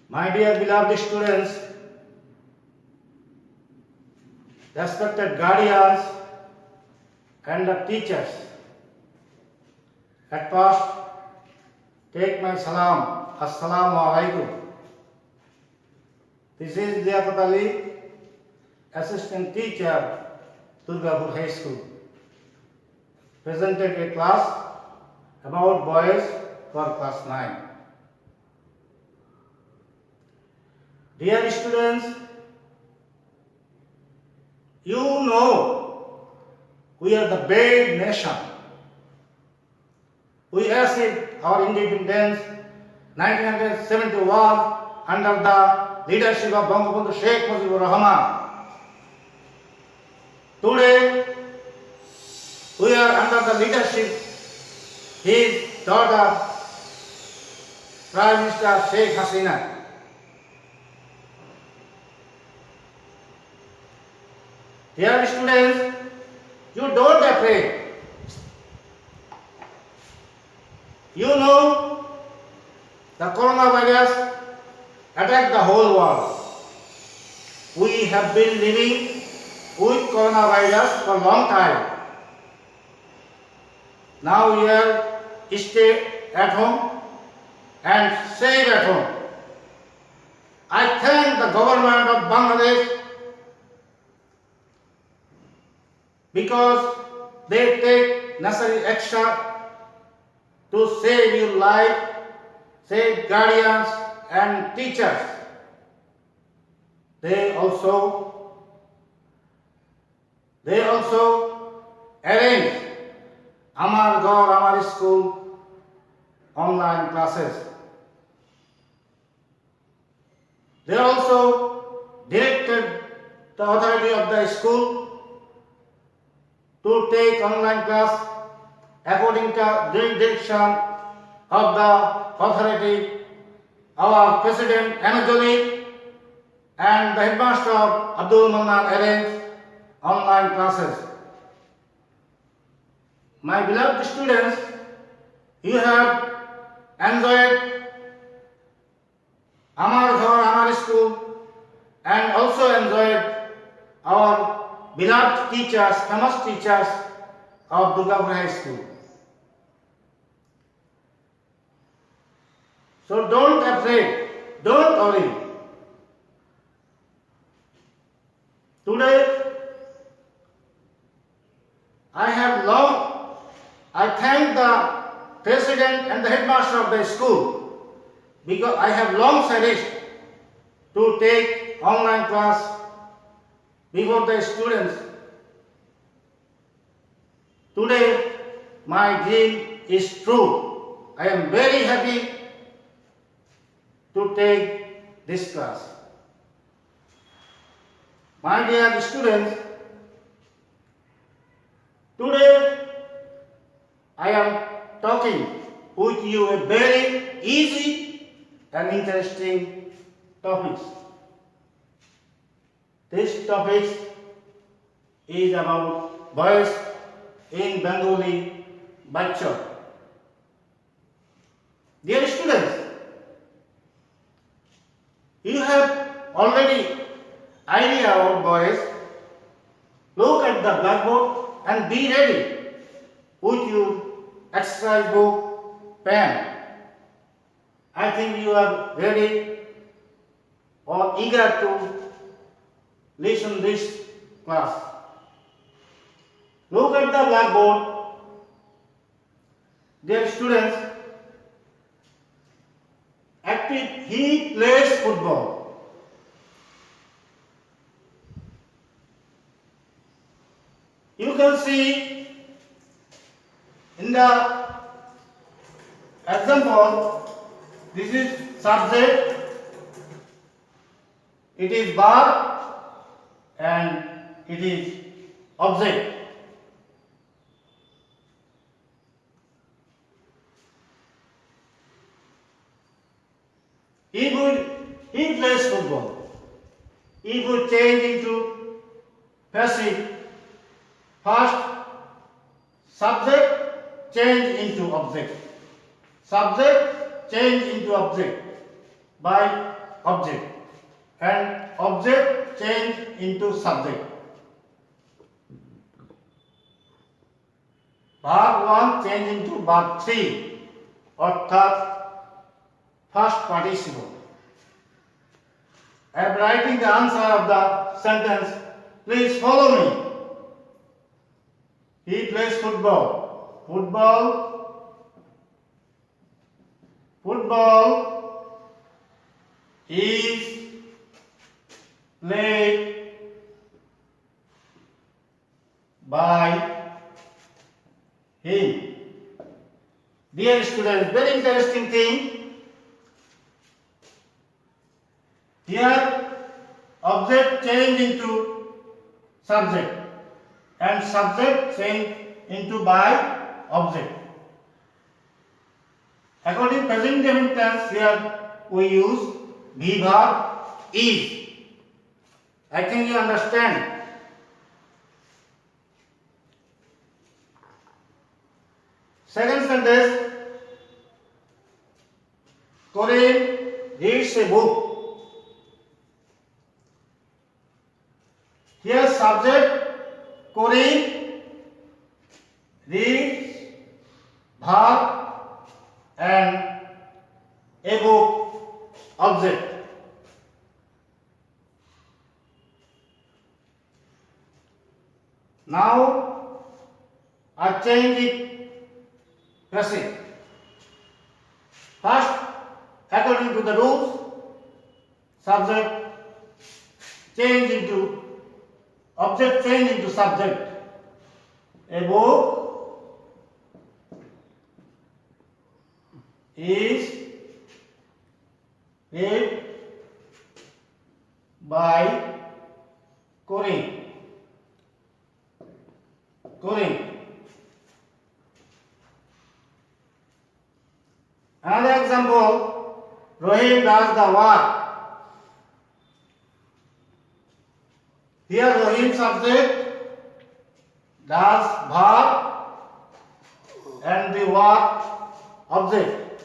My dear beloved students, respected guardians and the teachers, at first take my salam. Assalamu alaikum. This is Liaquat Ali, assistant teacher, Durgapur High School. Presented a class about boys for class 9. Dear students, you know we are the brave nation. We achieved our independence 1971 under the leadership of Bangabandhu Sheikh Mujibur Rahman. Today, we are under the leadership his daughter, Prime Minister Sheikh Hasina. Dear students, you don't afraid. You know the coronavirus attacked the whole world. We have been living with coronavirus for a long time. Now we are stay at home and save at home. I thank the government of Bangladesh because they take necessary action to save your life, save guardians and teachers. They also arrange Amar Gaur Amar School online classes. They also directed the authority of the school to take online class according to the direction of the authority. Our President Anajoli and the headmaster Abdul Mannan arranged online classes. My beloved students, you have enjoyed Amar Gaur Amar School and also enjoyed our beloved teachers, famous teachers of Durgapur High School. So don't afraid, don't worry. Today, I thank the president and the headmaster of the school because I have long cherished to take online class before the students. Today, my dream is true. I am very happy to take this class. My dear students, today I am talking with you a very easy and interesting topics. This topic is about boys in Bengali Bachcha. Dear students, you have already idea about boys. Look at the blackboard and be ready with your exercise book, pen. I think you are ready or eager to listen this class. Look at the blackboard. Dear students, he plays football. You can see in the example, this is subject, it is verb and it is object. He plays football. If we change into passive, first subject change into object. Subject change into object by object and object change into subject. Verb 1 change into verb 3 অর্থাৎ first participle. I am writing the answer of the sentence. Please follow me. He plays football. Football is played by him. Dear students, very interesting thing. Here object change into subject and subject change into by object. According to present indefinite tense, here we use be verb is. I think you understand. Second sentence, Corinne reads a book. Here subject Corinne reads verb and a book object. Now I change it passive. First, according to the rules, subject change into object change into subject. A book is read by Corinne. Another example, Rohit does the work. Here Rohit subject does verb and the work object.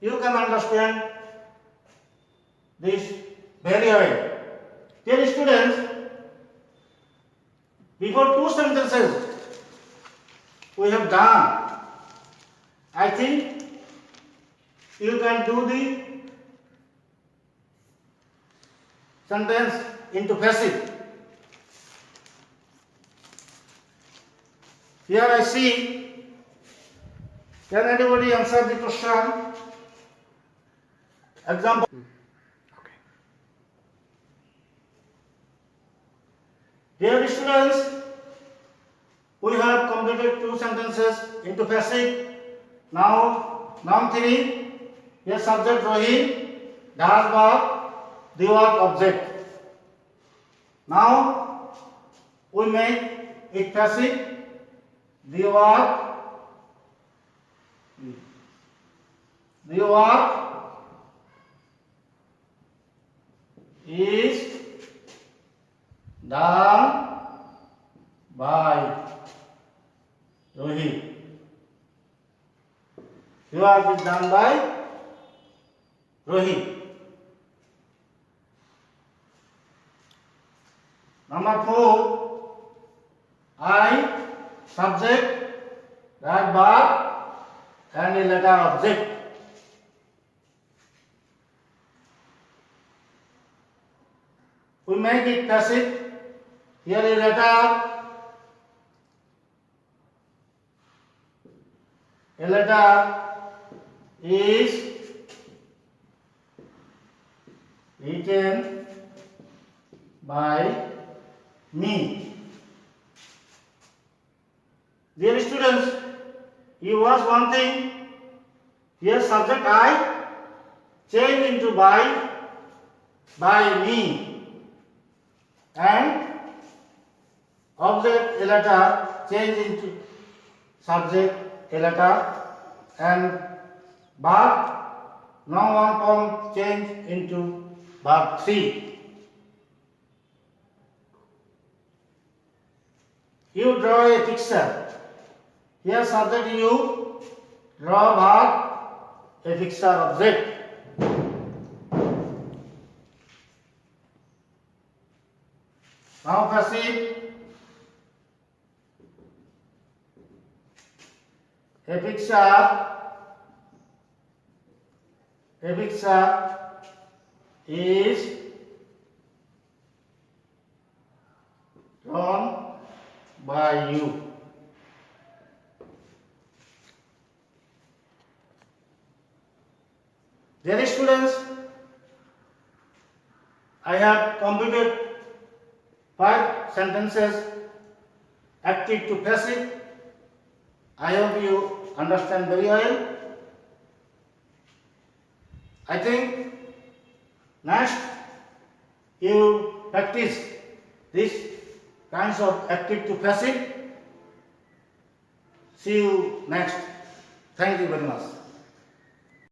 You can understand this very well. Dear students, before two sentences we have done, I think you can do the sentence into passive. Here I see, can anybody answer the question? Example. Okay. Dear students, we have completed two sentences into passive. Now, noun 3, here subject Rohit, does verb, the work object. Now, we make it passive, the work is done by Rohit. The work is done by Rohit. Number 4, I subject, that verb and a letter object. We make it passive. Here a letter is written by me. Dear students, you watch one thing. Here subject I change into by me, and object a letter change into subject a letter, and verb noun 1 form change into verb 3. You draw a picture. Here subject you, draw verb, a picture object. Now passive. A picture is drawn by you. Dear students, I have completed 5 sentences, active to passive. I hope you understand very well. I think next you practice these kinds of active to passive. See you next. Thank you very much.